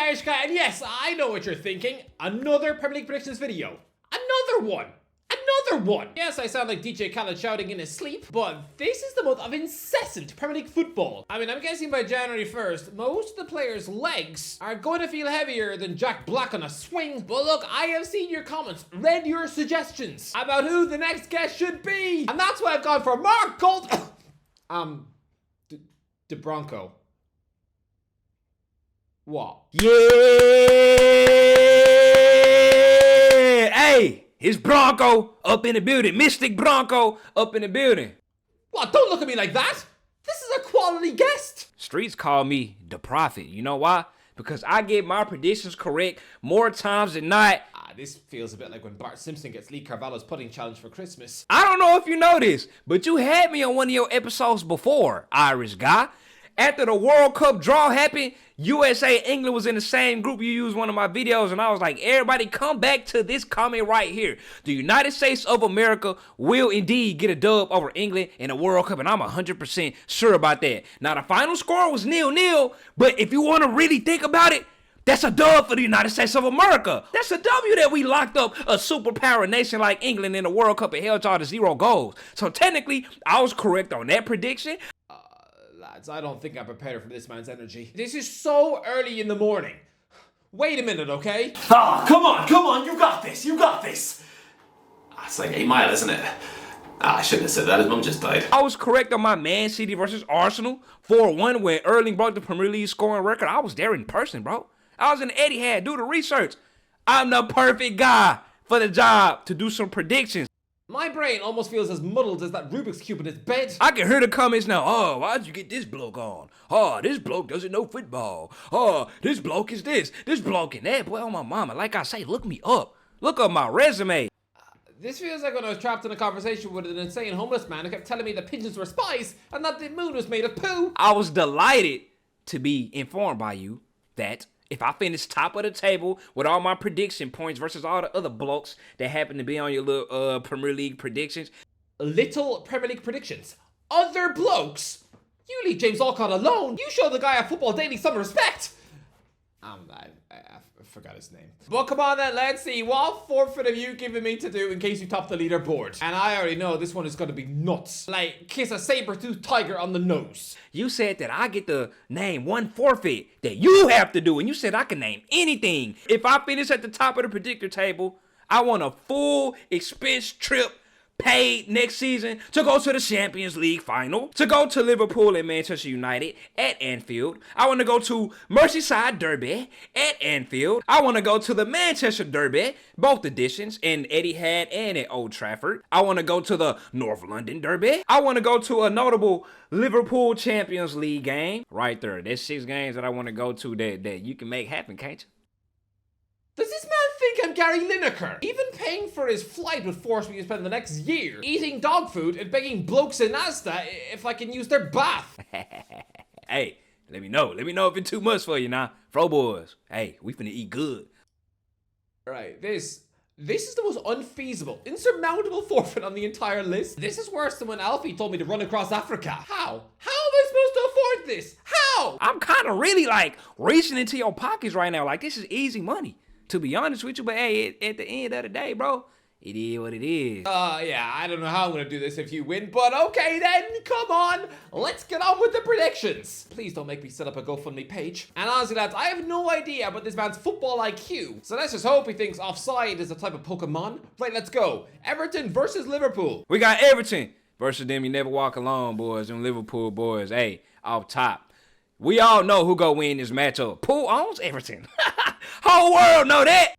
Irish Guy, and yes, I know what you're thinking. Another Premier League predictions video. Another one. Another one. Yes, I sound like DJ Khaled shouting in his sleep, but this is the month of incessant Premier League football. I mean, I'm guessing by January 1st, most of the players' legs are going to feel heavier than Jack Black on a swing. But look, I have seen your comments, read your suggestions about who the next guest should be, and that's why I've gone for Mark Gold. The Bronco. What? Yeah! Hey, it's Bronco up in the building. Mystic Bronco up in the building. What? Don't look at me like that. This is a quality guest. Streets call me the prophet. You know why? Because I get my predictions correct more times than not. This feels a bit like when Bart Simpson gets Lee Carvalho's pudding challenge for Christmas. I don't know if you know this, but you had me on one of your episodes before, Irish Guy. After the World Cup draw happened, USA, England was in the same group. You used one of my videos, and I was like, everybody come back to this comment right here. The United States of America will indeed get a dub over England in the World Cup, and I'm 100% sure about that. Now, the final score was 0-0, but if you want to really think about it, that's a dub for the United States of America. That's a W that we locked up a superpower nation like England in the World Cup and held y'all to 0 goals. So technically, I was correct on that prediction. Lads, I don't think I'm prepared for this man's energy. This is so early in the morning. Wait a minute, okay? Come on, you got this. It's like 8 Mile, isn't it? I shouldn't have said that, his mum just died. I was correct on my Man City versus Arsenal 4-1 when Erling broke the Premier League scoring record. I was there in person, bro. I was in the Etihad, do the research. I'm the perfect guy for the job to do some predictions. My brain almost feels as muddled as that Rubik's Cube in his bed. I can hear the comments now. Oh, why'd you get this bloke on? Oh, this bloke doesn't know football. Oh, this bloke is this bloke and that. Boy, oh my mama, like I say, look me up. Look up my resume. This feels like when I was trapped in a conversation with an insane homeless man who kept telling me that pigeons were spies and that the moon was made of poo. I was delighted to be informed by you that if I finish top of the table with all my prediction points versus all the other blokes that happen to be on your little Premier League predictions. Little Premier League predictions? Other blokes? You leave James Alcott alone. You show the guy at Football Daily some respect. I forgot his name. But come on then, let's see. What forfeit have you given me to do in case you top the leaderboard? And I already know this one is going to be nuts. Like, kiss a saber-toothed tiger on the nose. You said that I get to name one forfeit that you have to do, and you said I can name anything. If I finish at the top of the predictor table, I want a full expense trip paid next season to go to the Champions League final, to go to Liverpool and Manchester United at Anfield. I want to go to Merseyside Derby at Anfield. I want to go to the Manchester Derby, both editions, in Etihad and at Old Trafford. I want to go to the North London Derby. I want to go to a notable Liverpool Champions League game. Right there. There's 6 games that I want to go to that you can make happen, can't you? Does this man think I'm Gary Lineker? Even paying for his flight would force me to spend the next year eating dog food and begging blokes in Asda if I can use their bath. Hey, let me know. Let me know if it's too much for you now. Fro boys, hey, we finna eat good. Right, this is the most unfeasible, insurmountable forfeit on the entire list. This is worse than when Alfie told me to run across Africa. How? How am I supposed to afford this? How? I'm kind of really like reaching into your pockets right now. Like, this is easy money, to be honest with you. But hey, at the end of the day, bro, it is what it is. Yeah, I don't know how I'm gonna do this if you win, but okay then, come on. Let's get on with the predictions. Please don't make me set up a GoFundMe page. And honestly, lads, I have no idea about this man's football IQ. So let's just hope he thinks offside is a type of Pokemon. Right, let's go. Everton versus Liverpool. We got Everton versus them. You never walk alone, boys. Them Liverpool boys. Hey, off top. We all know who go win this matchup. Poole owns Everton. Whole world know that.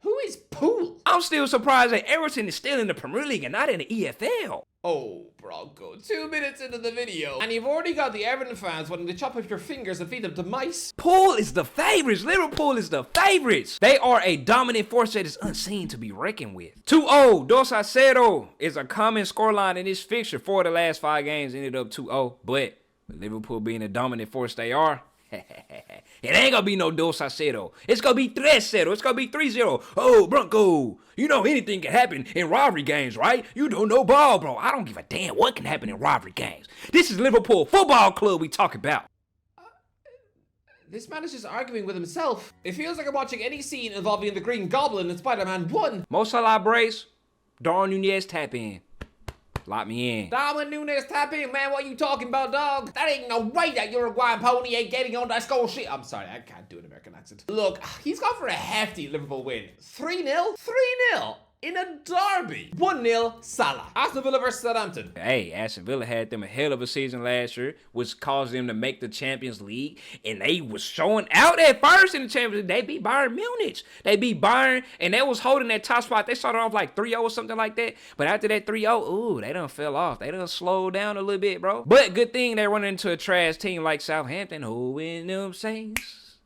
Who is Poole? I'm still surprised that Everton is still in the Premier League and not in the EFL. Oh, Bronco, 2 minutes into the video, and you've already got the Everton fans wanting to chop off your fingers and feed them to mice. Poole is the favorites. Liverpool is the favorites. They are a dominant force that is unseen to be reckoned with. 2-0, 2-0 is a common scoreline in this fixture. 4 of the last 5 games ended up 2-0, but with Liverpool being the dominant force they are, it ain't gonna be no 2-0. It's gonna be 3-0. It's gonna be 3-0. Oh, Bronco, you know anything can happen in rivalry games, right? You don't know ball, bro. I don't give a damn what can happen in rivalry games. This is Liverpool Football Club we talk about. This man is just arguing with himself. It feels like I'm watching any scene involving the Green Goblin in Spider-Man 1. Mo Salah brace, Darwin Nunez tap in. Lock me in. Darwin Nunez tap in, man. What you talking about, dog? That ain't no way that Uruguayan pony ain't getting on that score shit. I'm sorry, I can't do an American accent. Look, he's gone for a hefty Liverpool win. 3-0? 3-0? In a derby. 1-0, Salah. Aston Villa versus Southampton. Hey, Aston Villa had them a hell of a season last year, which caused them to make the Champions League, and they was showing out at first in the Champions League. They beat Bayern Munich. They beat Bayern, and they was holding that top spot. They started off like 3-0 or something like that, but after that 3-0, ooh, they done fell off. They done slowed down a little bit, bro. But good thing they running into a trash team like Southampton. Who in them saints?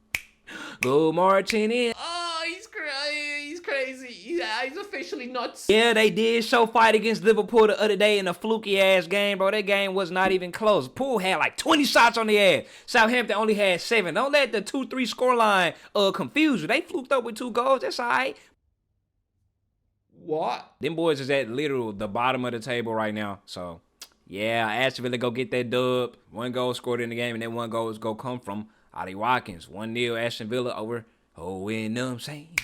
Go marching in. Oh, he's crazy. Yeah, he's officially nuts. Yeah, they did show fight against Liverpool the other day in a fluky ass game, bro. That game was not even close. Poole had like 20 shots on the ass. Southampton only had 7. Don't let the 2-3 scoreline confuse you. They fluked up with 2 goals. That's all right. What? Them boys is at literal the bottom of the table right now. So, yeah, Aston Villa go get that dub. 1 goal scored in the game, and that 1 goal is going to come from Ollie Watkins. 1-0 Aston Villa over. Oh, you know what I'm saying?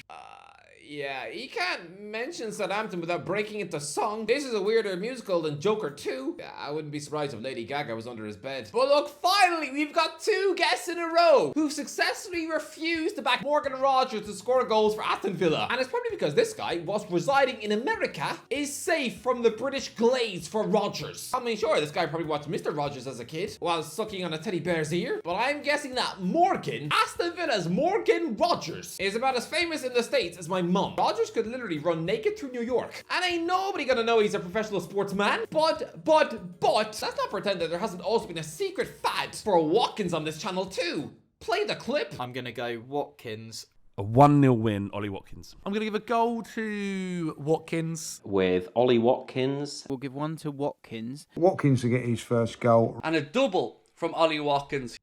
Yeah, he can't mention Southampton without breaking into song. This is a weirder musical than Joker 2. I wouldn't be surprised if Lady Gaga was under his bed. But look, finally, we've got 2 guests in a row who successfully refused to back Morgan Rogers to score goals for Aston Villa. And it's probably because this guy, whilst residing in America, is safe from the British glaze for Rogers. I mean, sure, this guy probably watched Mr. Rogers as a kid while sucking on a teddy bear's ear. But I'm guessing that Morgan, Aston Villa's Morgan Rogers, is about as famous in the States as my mum. Rogers could literally run naked through New York, and ain't nobody gonna know he's a professional sportsman. But, let's not pretend that there hasn't also been a secret fad for Watkins on this channel too. Play the clip. I'm gonna go Watkins. A 1-0 win, Ollie Watkins. I'm going to give a goal to Watkins. With Ollie Watkins. We'll give 1 to Watkins. Watkins to get his first goal. And a double from Ollie Watkins.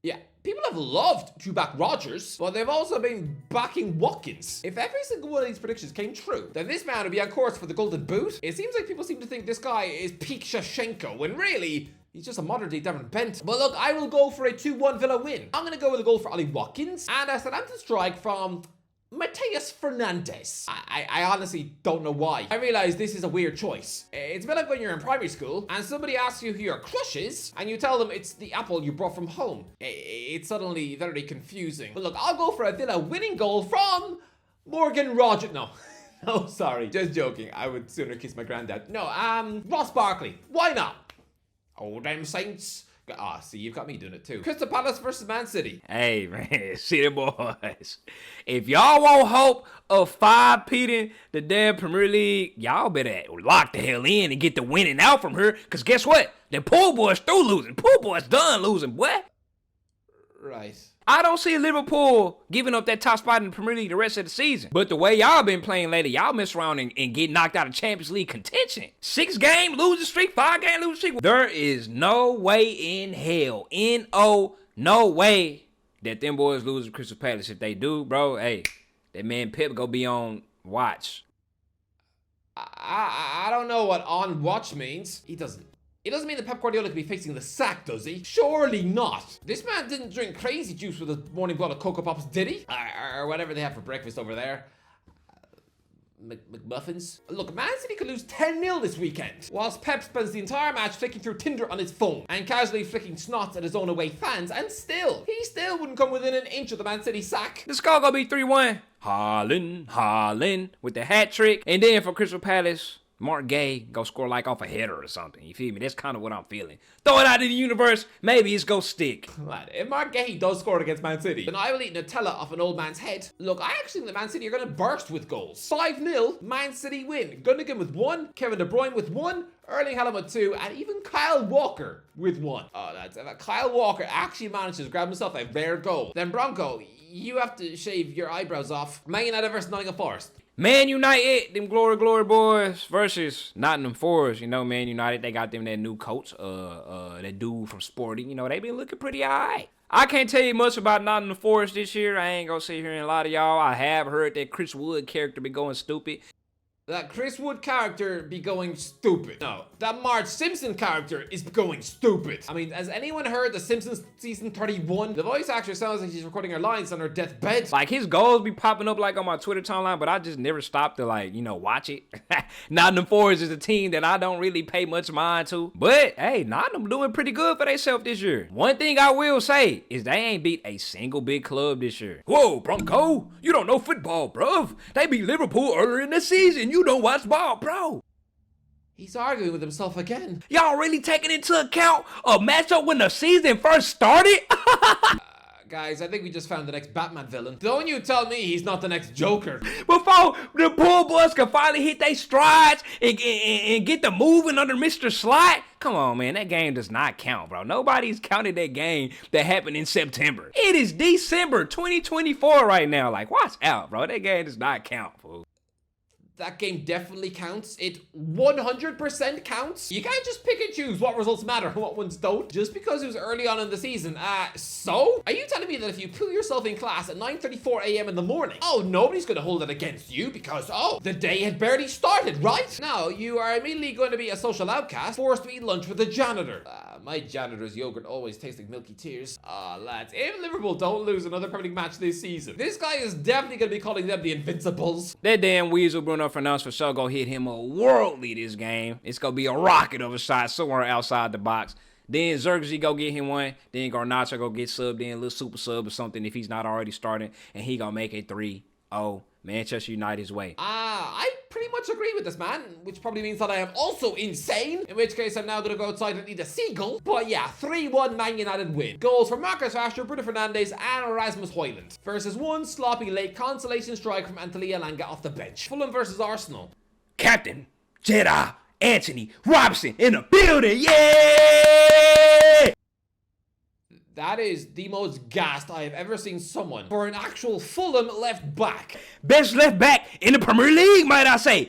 Yeah, people have loved to back Rogers, but they've also been backing Watkins. If every single one of these predictions came true, then this man would be on course for the Golden Boot. It seems like people seem to think this guy is peak Shevchenko, when really, he's just a modern-day Devon Bent. But look, I will go for a 2-1 Villa win. I'm going to go with a goal for Ollie Watkins, and a Southampton strike from Mateus Fernandes. I honestly don't know why. I realize this is a weird choice. It's a bit like when you're in primary school and somebody asks you who your crush is and you tell them it's the apple you brought from home. It's suddenly very confusing. But look, I'll go for a Villa winning goal from Morgan Rogers. No. No, sorry. Just joking. I would sooner kiss my granddad. No, Ross Barkley. Why not? Oh, them Saints. See, you've got me doing it too. Crystal Palace versus Man City. Hey, man, City boys. If y'all want hope of 5-peating the damn Premier League, y'all better lock the hell in and get the winning out from her. Because guess what? The pool boys through losing. Pool boys done losing, boy. Right. I don't see Liverpool giving up that top spot in the Premier League the rest of the season. But the way y'all been playing lately, y'all mess around and get knocked out of Champions League contention. 6-game losing streak, 5-game losing streak. There is no way in hell, no way that them boys lose to Crystal Palace. If they do, bro, hey, that man Pep go be on watch. I don't know what on watch means. He doesn't. It doesn't mean that Pep Guardiola could be fixing the sack, does he? Surely not. This man didn't drink crazy juice with his morning bowl of Cocoa Pops, did he? Or whatever they have for breakfast over there. McMuffins? Look, Man City could lose 10-0 this weekend, whilst Pep spends the entire match flicking through Tinder on his phone and casually flicking snots at his own away fans, and he still wouldn't come within an inch of the Man City sack. The score gonna be 3-1. Haaland with the hat trick. And then for Crystal Palace, Mark Gay go score like off a header or something. You feel me? That's kind of what I'm feeling. Throw it out of the universe. Maybe it's gonna stick. Lad, if Mark Gay does score against Man City, then I will eat Nutella off an old man's head. Look, I actually think that Man City are going to burst with goals. 5-0, Man City win. Gundogan with 1, Kevin De Bruyne with 1, Erling Haaland with 2, and even Kyle Walker with 1. Oh, lads, if Kyle Walker actually manages to grab himself a rare goal, then Bronco, you have to shave your eyebrows off. Man United versus Nottingham Forest. Man United, them glory boys versus Nottingham Forest. You know, Man United, they got them that new coach, that dude from Sporting. You know, they been looking pretty alright. I can't tell you much about Nottingham Forest this year. I ain't gonna sit here and lie to y'all. I have heard that Chris Wood character been going stupid. That Chris Wood character be going stupid. No, that Marge Simpson character is going stupid. I mean, has anyone heard The Simpsons season 31? The voice actor sounds like she's recording her lines on her deathbed. Like, his goals be popping up like on my Twitter timeline, but I just never stopped to, like, you know, watch it. Nottingham Forest is a team that I don't really pay much mind to. But, hey, Nottingham doing pretty good for themselves this year. One thing I will say is they ain't beat a single big club this year. Whoa, Bronco, you don't know football, bruv. They beat Liverpool earlier in the season. You don't watch ball, bro. He's arguing with himself again. Y'all really taking into account a matchup when the season first started? Guys, I think we just found the next Batman villain. Don't you tell me he's not the next Joker. Before the poor boys can finally hit their strides and get the moving under Mr. Slot. Come on, man. That game does not count, bro. Nobody's counted that game that happened in September. It is December 2024 right now. Like, watch out, bro. That game does not count, fool. That game definitely counts. It 100% counts. You can't just pick and choose what results matter and what ones don't. Just because it was early on in the season. So? Are you telling me that if you put yourself in class at 9:34 a.m. in the morning, oh, nobody's going to hold it against you because, oh, the day had barely started, right? Now, you are immediately going to be a social outcast, forced to eat lunch with a janitor. My janitor's yogurt always tastes like milky tears. Lads, if Liverpool don't lose another Premier League match this season, this guy is definitely going to be calling them the Invincibles. That damn weasel Bruno Fernandes for sure gonna hit him a worldly this game. It's gonna be a rocket of a shot somewhere outside the box. Then Xerxes go get him one. Then Garnacho go get subbed in, a little super sub or something if he's not already starting. And he gonna make a 3-0 Manchester United's way. I pretty much agree with this man, which probably means that I am also insane, in which case I'm now going to go outside and eat a seagull. But yeah, 3-1 Man United win. Goals for Marcus Rashford, Bruno Fernandes and Rasmus Højlund versus one sloppy late consolation strike from Antalya Langa off the bench. Fulham versus Arsenal. Captain Jedi Anthony Robinson in the building, yeah! That is the most gassed I have ever seen someone for an actual Fulham left back. Best left back in the Premier League, might I say.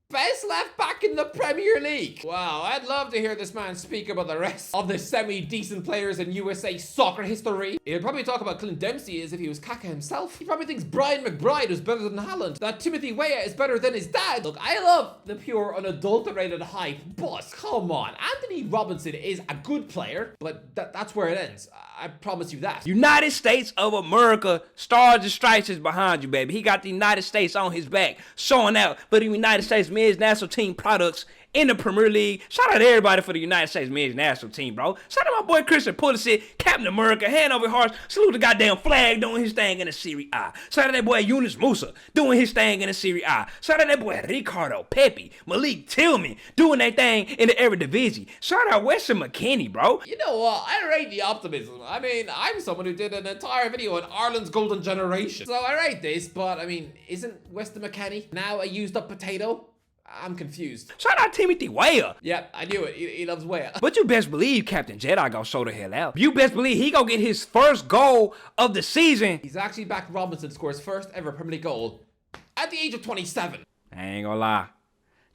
Best left back in the Premier League. Wow, I'd love to hear this man speak about the rest of the semi-decent players in USA soccer history. He'd probably talk about Clint Dempsey as if he was Kaka himself. He probably thinks Brian McBride was better than Haaland, that Timothy Weah is better than his dad. Look, I love the pure, unadulterated hype, but come on. Anthony Robinson is a good player, but that's where it ends. I promise you that. United States of America, stars and stripes is behind you, baby. He got the United States on his back, showing out for the United States men's national team products in the Premier League. Shout out to everybody for the United States men's national team, bro. Shout out to my boy Christian Pulisic, Captain America, hand over hearts. Salute the goddamn flag doing his thing in the Serie A. Shout out to that boy Yunus Musa doing his thing in the Serie A. Shout out to that boy Ricardo Pepe, Malik Tillman doing their thing in the Eredivisie. Shout out Weston McKennie, bro. You know what? I rate the optimism. I mean, I'm someone who did an entire video on Ireland's golden generation. So I rate this, but I mean, isn't Weston McKennie now a used up potato? I'm confused. Shout out Timothy Weah. Yep, I knew it. He loves Weah. But you best believe Captain Jedi gonna show the hell out. You best believe he gonna get his first goal of the season. He's actually backed Robinson to score his first ever Premier League goal at the age of 27. I ain't gonna lie.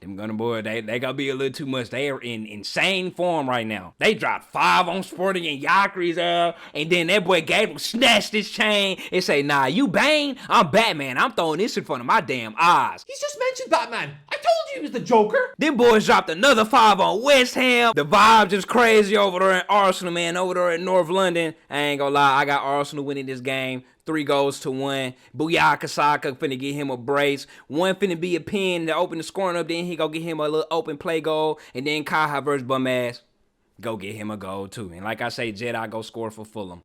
Them Gunner boys, they gotta be a little too much. They are in insane form right now. They dropped 5 on Sporting and Yakri's and then that boy Gabriel snatched his chain and say, nah, you Bane, I'm Batman. I'm throwing this in front of my damn eyes. He's just mentioned Batman. I told you he was the Joker. Them boys dropped another 5 on West Ham. The vibes is crazy over there in Arsenal, man. Over there in North London. I ain't gonna lie, I got Arsenal winning this game. 3-1. Booyah Kasaka finna get him a brace. One finna be a pin to open the scoring up. Then he go get him a little open play goal. And then Kai Havertz bum ass go get him a goal too. And like I say, Jedi go score for Fulham.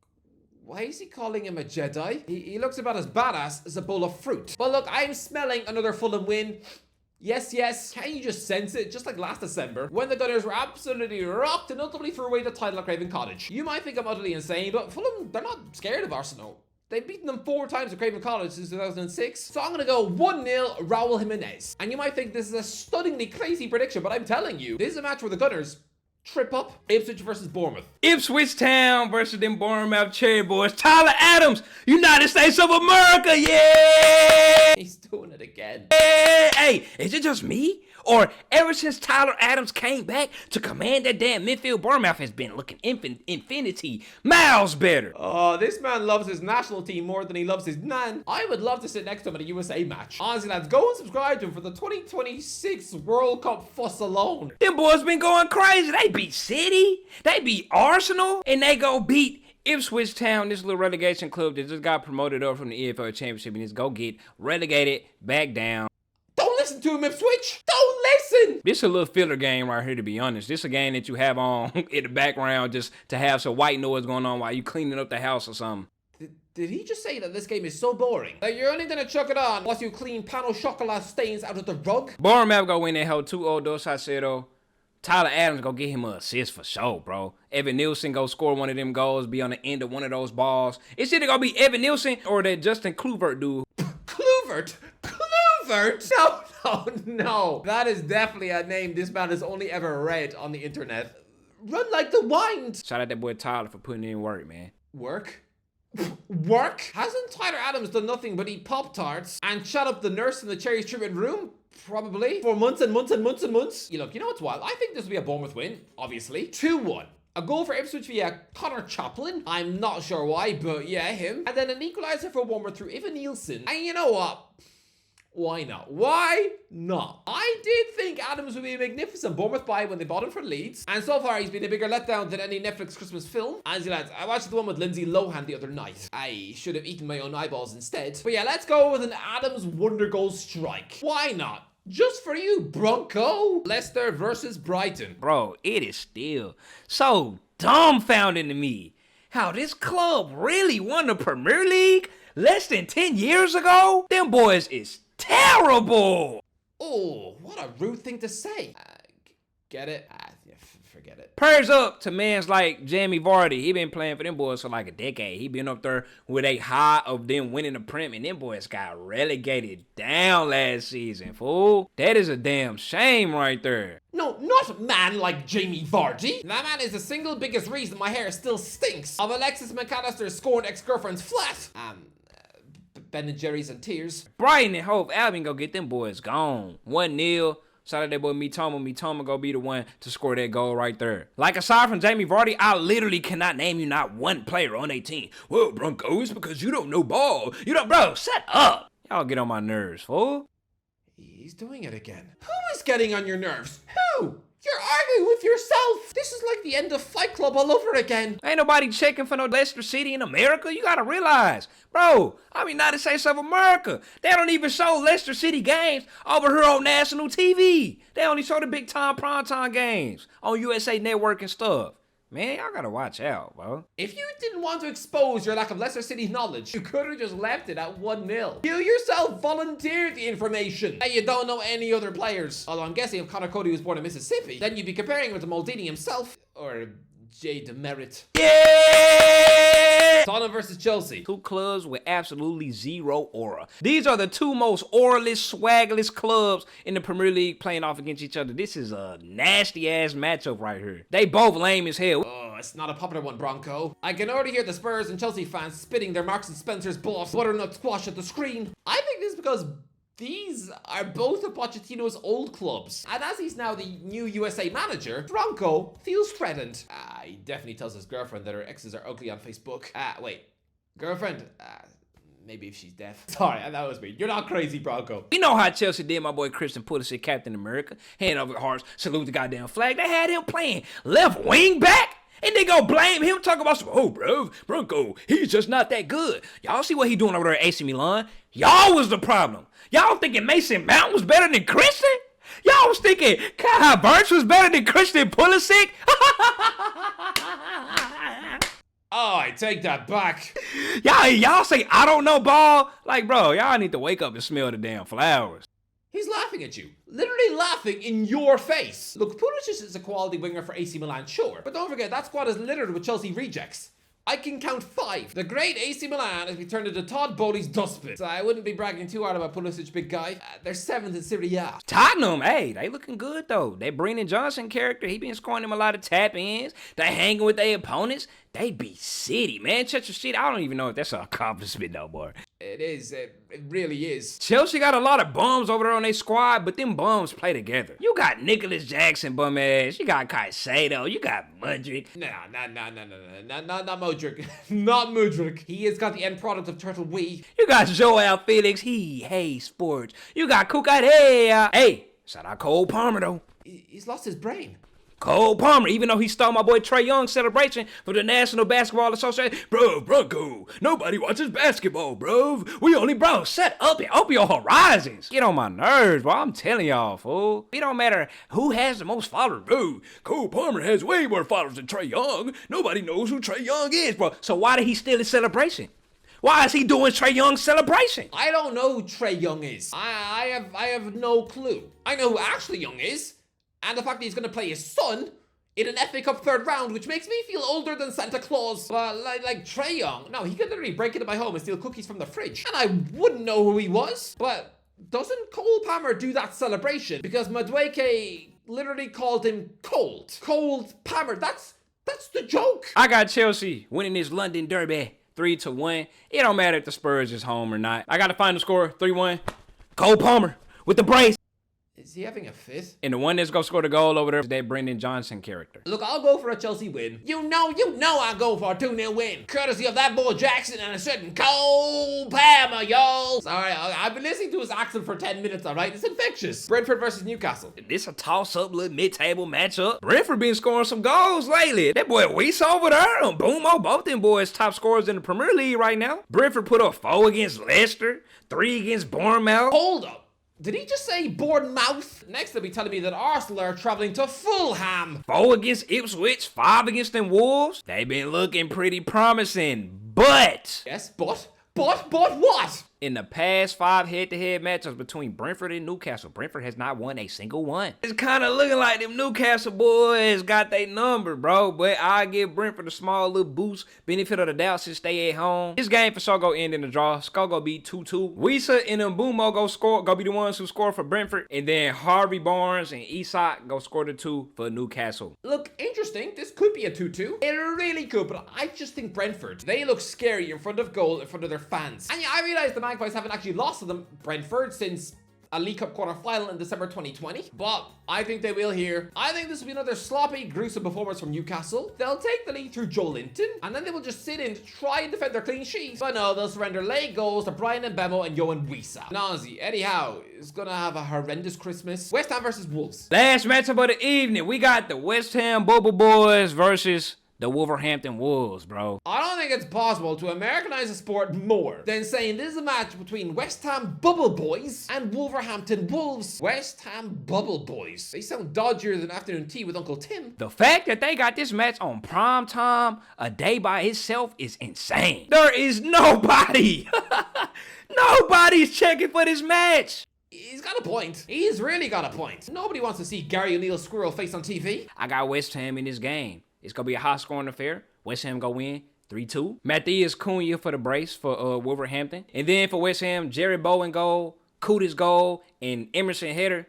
Why is he calling him a Jedi? He looks about as badass as a bowl of fruit. But look, I'm smelling another Fulham win. Yes, yes. Can you just sense it? Just like last December, when the Gunners were absolutely rocked and ultimately threw away the title at Craven Cottage. You might think I'm utterly insane, but Fulham, they're not scared of Arsenal. They've beaten them 4 times at Craven Cottage since 2006. So I'm going to go 1-0 Raul Jimenez. And you might think this is a stunningly crazy prediction, but I'm telling you, this is a match where the Gunners trip up. Ipswich versus Bournemouth. Ipswich Town versus them Bournemouth Cherry Boys. Tyler Adams, United States of America, yeah! He's doing it again. Hey, is it just me? Or ever since Tyler Adams came back to command that damn midfield, Bournemouth has been looking infinity miles better. Oh, this man loves his national team more than he loves his nan. I would love to sit next to him at a USA match. Honestly, lads, go and subscribe to him for the 2026 World Cup fuss alone. Them boys been going crazy. They beat City, they beat Arsenal, and they go beat Ipswich Town, this little relegation club that just got promoted up from the EFL Championship and just go get relegated back down. Don't listen to him, Ipswich. Don't listen. This is a little filler game right here, to be honest. This is a game that you have on in the background just to have some white noise going on while you cleaning up the house or something. Did he just say that this game is so boring that you're only gonna chuck it on once you clean pan au chocolat stains out of the rug? Bournemouth go win that hell 2-0 dos Caicedo. Tyler Adams go get him an assist for sure, bro. Evan Nielsen go score one of them goals, be on the end of one of those balls. It's either gonna be Evan Nielsen or that Justin Kluivert dude. Kluivert? Kluivert? No. That is definitely a name this man has only ever read on the internet. Run like the wind. Shout out that boy Tyler for putting in work, man. Work? Work? Hasn't Tyler Adams done nothing but eat Pop-Tarts and shut up the nurse in the Cherries treatment room? Probably. For months and months and months and months. You look, you know what's wild? I think this will be a Bournemouth win, obviously. 2-1. A goal for Ipswich via Connor Chaplin. I'm not sure why, but yeah, him. And then an equalizer for Bournemouth through Evan Nielsen. And you know what? Why not? Why not? I did think Adams would be a magnificent Bournemouth buy when they bought him for Leeds. And so far, he's been a bigger letdown than any Netflix Christmas film. As you lads, I watched the one with Lindsay Lohan the other night. I should have eaten my own eyeballs instead. But yeah, let's go with an Adams wonder goal strike. Why not? Just for you, Bronco. Leicester versus Brighton. Bro, it is still so dumbfounding to me how this club really won the Premier League less than 10 years ago. Them boys is terrible. Oh, what a rude thing to say. Get it? Yeah, forget it. Prayers up to mans like Jamie Vardy. He been playing for them boys for like a decade. He been up there with a high of them winning the Prem, and them boys got relegated down last season, fool. That is a damn shame right there. No, not man like Jamie Vardy. That man is the single biggest reason my hair still stinks of Alexis McAllister's scorned ex-girlfriend's flat. Ben and Jerry's and tears. Brighton and Hove Albion go get them boys gone. 1-0. Shout out that boy Mitoma. Mitoma go be the one to score that goal right there. Like, aside from Jamie Vardy, I literally cannot name you not one player on a team. Well, Bronco, it's because you don't know ball. You don't, bro, shut up. Y'all get on my nerves, fool. He's doing it again. Who is getting on your nerves? Who? You're arguing with yourself. This is like the end of Fight Club all over again. Ain't nobody checking for no Leicester City in America. You gotta realize, bro, I'm United States of America. They don't even show Leicester City games over here on national TV. They only show the big time primetime games on USA Network and stuff. Man, y'all gotta watch out, bro. If you didn't want to expose your lack of Leicester City knowledge, you could have just left it at 1-0. You yourself volunteered the information that you don't know any other players. Although I'm guessing if Connor Cody was born in Mississippi, then you'd be comparing him to Maldini himself. Or Jay DeMerit. Yeah! Tottenham versus Chelsea. Two clubs with absolutely zero aura. These are the two most auraless, swaggerless clubs in the Premier League playing off against each other. This is a nasty-ass matchup right here. They both lame as hell. Oh, it's not a popular one, Bronco. I can already hear the Spurs and Chelsea fans spitting their Marks and Spencer's boss butternut squash at the screen. I think this is because these are both of Pochettino's old clubs. And as he's now the new USA manager, Bronco feels threatened. He definitely tells his girlfriend that her exes are ugly on Facebook. Wait. Girlfriend? Maybe if she's deaf. Sorry, that was me. You're not crazy, Bronco. You know how Chelsea did my boy Christian Pulisic, Captain America. Hand over hearts, salute the goddamn flag. They had him playing left wing back. And they go blame him, talk about some, oh, bro, Bronco, he's just not that good. Y'all see what he doing over there at AC Milan? Y'all was the problem. Y'all thinking Mason Mount was better than Christian? Y'all was thinking Kai Havertz was better than Christian Pulisic? Oh, I take that back. Y'all say I don't know ball? Like, bro, y'all need to wake up and smell the damn flowers. He's laughing at you. Literally laughing in your face. Look, Pulisic is a quality winger for AC Milan, sure. But don't forget, that squad is littered with Chelsea rejects. I can count 5. The great AC Milan has been turned into Todd Bowley's dustbin. So I wouldn't be bragging too hard about Pulisic, big guy. They're 7th in Serie A. Tottenham, hey, they looking good though. That Brennan Johnson character, he been scoring them a lot of tap-ins. They hanging with their opponents. They beat City, Manchester City. I don't even know if that's an accomplishment no more. It is. It really is. Chelsea got a lot of bums over there on their squad, but them bums play together. You got Nicholas Jackson, bum ass. You got Caicedo. You got Mudryk. No, not Modric. Not Modric. He has got the end product of Turtle Wee. You got Joao Felix. He hates sports. You got Kukatea. Hey, shout out Cole Palmer, though. He's lost his brain. Cole Palmer, even though he stole my boy Trae Young's celebration for the National Basketball Association. Bro, Bronco, nobody watches basketball, bro. We only, bro, shut up and open your horizons. Get on my nerves, bro. I'm telling y'all, fool. It don't matter who has the most followers, bro. Cole Palmer has way more followers than Trae Young. Nobody knows who Trae Young is, bro. So why did he steal his celebration? Why is he doing Trae Young's celebration? I don't know who Trae Young is. I have no clue. I know who Ashley Young is. And the fact that he's going to play his son in an FA Cup third round, which makes me feel older than Santa Claus. But like Trae Young, no, he could literally break into my home and steal cookies from the fridge. And I wouldn't know who he was. But doesn't Cole Palmer do that celebration? Because Madueke literally called him Cold. Cold Palmer. That's the joke. I got Chelsea winning this London Derby 3-1. It don't matter if the Spurs is home or not. I got the final score 3-1. Cole Palmer with the brace. Is he having a fit? And the one that's gonna score the goal over there is that Brendan Johnson character. Look, I'll go for a Chelsea win. You know I'll go for a 2-0 win. Courtesy of that boy Jackson and a certain Cole Palmer, y'all. Sorry, I've been listening to his accent for 10 minutes, all right? It's infectious. Brentford versus Newcastle. This a toss-up little mid-table matchup. Brentford been scoring some goals lately. That boy Weiss over there on Boomo. Both them boys top scorers in the Premier League right now. Brentford put up 4 against Leicester, 3 against Bournemouth. Hold up. Did he just say Bournemouth? Next, they'll be telling me that Arsenal are traveling to Fulham. 4 against Ipswich, 5 against them Wolves. They been looking pretty promising, but... Yes, but what? In the past 5 head-to-head matchups between Brentford and Newcastle, Brentford has not won a single one. It's kind of looking like them Newcastle boys got their number, bro. But I give Brentford a small little boost. Benefit of the doubt since they at home. This game for sure go end in a draw. Score go be 2-2. Wisa and Mbumo go be the ones who score for Brentford. And then Harvey Barnes and Isak go score the 2 for Newcastle. Look, interesting. This could be a 2-2. It really could, but I just think Brentford, they look scary in front of goal, in front of their fans. And yeah, I realize the Magpies haven't actually lost to them, Brentford, since a League Cup quarter-final in December 2020. But I think they will here. I think this will be another sloppy, gruesome performance from Newcastle. They'll take the lead through Joe Linton, and then they will just sit in to try and defend their clean sheet. But no, they'll surrender late goals to Brian Mbemo and Yohan Wissa. Nazi, Eddie Howe is gonna have a horrendous Christmas. West Ham versus Wolves. Last matchup of the evening, we got the West Ham Bubble Boys versus the Wolverhampton Wolves, bro. I don't think it's possible to Americanize a sport more than saying this is a match between West Ham Bubble Boys and Wolverhampton Wolves. West Ham Bubble Boys. They sound dodgier than afternoon tea with Uncle Tim. The fact that they got this match on prime time a day by itself is insane. There is nobody. Nobody's checking for this match. He's got a point. He's really got a point. Nobody wants to see Gary O'Neill's squirrel face on TV. I got West Ham in this game. It's going to be a high-scoring affair. West Ham go win 3-2. Matthias Cunha for the brace for Wolverhampton. And then for West Ham, Jerry Bowen goal, Cootis goal, and Emerson header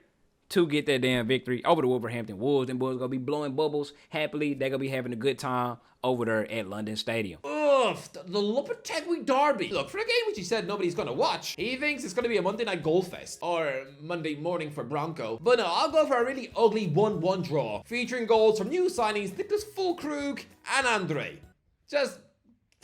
to get that damn victory over the Wolverhampton Wolves. Them boys going to be blowing bubbles happily. They're going to be having a good time over there at London Stadium. Ugh, the Lopetegui Derby. Look, for a game which he said nobody's going to watch, he thinks it's going to be a Monday night goal fest. Or Monday morning for Bronco. But no, I'll go for a really ugly 1-1 draw, featuring goals from new signings Nicholas Fulkrug and Andre. Just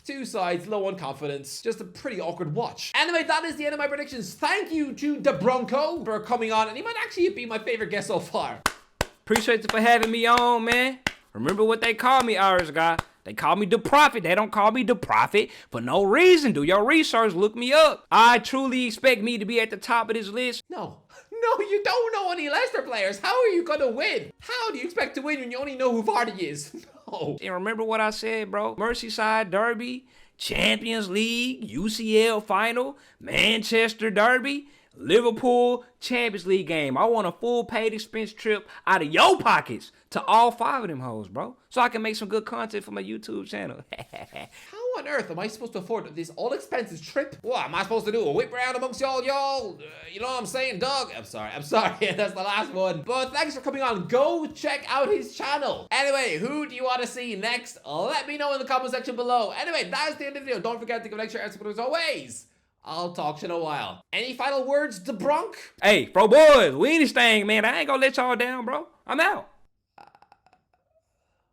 two sides low on confidence. Just a pretty awkward watch. Anyway, that is the end of my predictions. Thank you to the Bronco for coming on, and he might actually be my favorite guest so far. Appreciate you for having me on, man. Remember what they call me, Irish guy. They call me the Prophet. They don't call me the Prophet for no reason. Do your research. Look me up. I truly expect me to be at the top of this list. No, you don't know any Leicester players. How are you going to win? How do you expect to win when you only know who Vardy is? No. And remember what I said, bro. Merseyside Derby, Champions League, UCL Final, Manchester Derby, Liverpool Champions League game. I want a full paid expense trip out of your pockets to all 5 of them hoes, bro. So I can make some good content for my YouTube channel. How on earth am I supposed to afford this all-expenses trip? What am I supposed to do? A whip round amongst y'all? You know what I'm saying, dog? I'm sorry. That's the last one. But thanks for coming on. Go check out his channel. Anyway, who do you want to see next? Let me know in the comment section below. Anyway, that is the end of the video. Don't forget to give a like, share, and subscribe as always. I'll talk to you in a while. Any final words, the Bronco? Hey, bro, boys, we in this thing, man. I ain't gonna let y'all down, bro. I'm out.